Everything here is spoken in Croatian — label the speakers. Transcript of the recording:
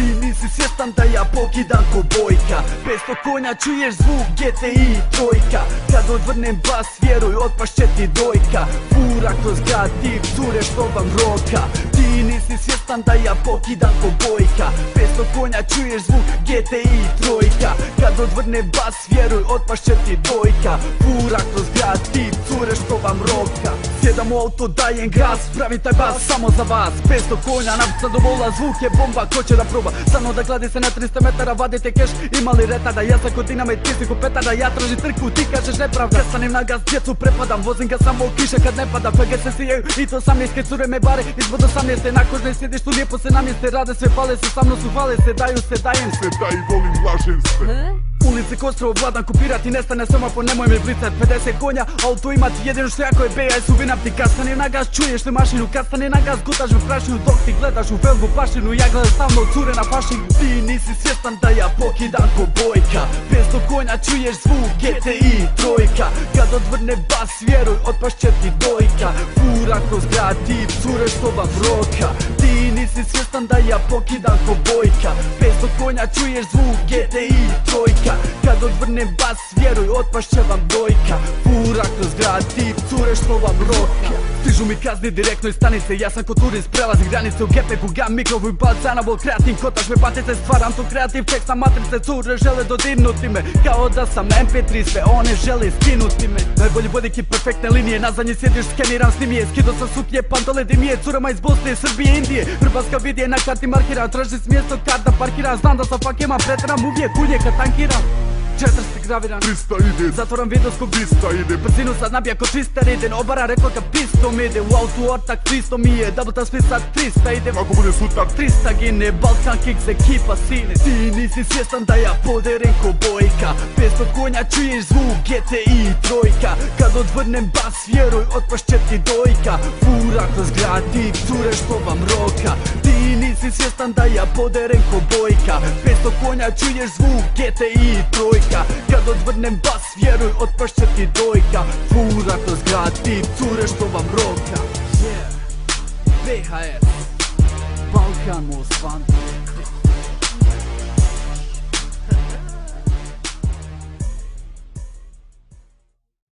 Speaker 1: Ti nisi svjestan da ja pokidam ko bojka. 500 konja čuješ zvuk GTI trojka. Kad odvrnem bas vjeruj otpašće ti dojka. Fura kroz grad tip cure što vam roka. Ti nisi svjestan da ja pokidam ko bojka. 500 konja čuješ zvuk GTI trojka. Kad odvrnem bas vjeruj otpašće ti dojka. Fura kroz grad tip cure što vam roka. Sjedam u auto dajem gas, pravim taj bas samo za vas. 500 konja navca do vola, zvuk je bomba, ko će da proba? Samo da gladi se na 300 metara, vadite keš, imali retada. Ja sam kod dinama i ti si ko petada, ja tražim trku, ti kažeš nepravda. Kad stanem na gas, djecu prepadam, vozim ga samo u kiše kad ne pada. PG se sijaju i to 18, cure me bare izvod 18. Na kožnoj sjedištu lijepo se namjeste, rade sve, pale se, sa mnom su hvale se, daju se, dajem se.
Speaker 2: Daj volim blaženstve.
Speaker 1: Ulici Kostrovo vladam kopirati, nestane soma po nemoj me blicat. 50 konja, auto imati jedino što jako je beja i suvinam ti. Kad stane na gas čuješ li mašinu, kad stane na gas gutaš me prašinu. Dok ti gledaš u felgu pašinu, ja gledam stalno cure na pašinu. Ti nisi svjestan da ja pokidam ko bojka. 500 konja čuješ zvuk GTI trojka. Kad odvrne bas vjeruj otpašće ti dojka. Fura kroz grad tip cure što vam roka. Ti nisi svjestan da ja pokidam ko bojka. 500 konja čuješ zvuk GTI trojka. Kad odvrnem bas vjeruj otpašće vam dojka. Fura kroz grad tip cure što vam roka. Stižu mi kazni direktno iz stanice, ja sam ko turist, prelazim granice. U gepeku gam mikrovu i balcana bol kreatim. Kotaš me patice, stvaram tu kreativ tek sa matrice. Cure žele dodirnuti me, kao da sam MP3, sve one žele skinuti me. Najbolji vodiki, perfektne linije, na zadnji sjediš, skeniram snimije. Skido sam suknje, pantole dimije, curama iz Bosne, Srbije, Indije. Hrvatska vidje na karti markiram, traži s mjesto kad da parkiram. Znam da sam fak imam, pretjeram uvijek ulje kad tankiram. 400 graviran,
Speaker 2: 300 ide,
Speaker 1: zatvoram videoskop,
Speaker 2: 200 ide.
Speaker 1: brzinu sad nabija ko 300 idem. Obara rekao ka pistom ide, u autu ortak 300 mi je. Double ta split sad 300 idem.
Speaker 2: Ako bude sutak
Speaker 1: 300 gine, Balkan Kicks ekipa sine. Ti nisi svjestan da ja poderen ko bojka. 500 konja čuješ zvuk GTI trojka. Kad odvrnem bas vjeruj otpašće ti dojka. Fura kroz grad tip cure što vam roka. Ti nisi svjestan da ja poderen ko bojka. 500 konja čuješ zvuk GTI trojka. Kad odvrnem bas vjeruj otpašće ti dojka. Fura kroz grad tip cure što vam roka. VHS Balkan Most Wanted.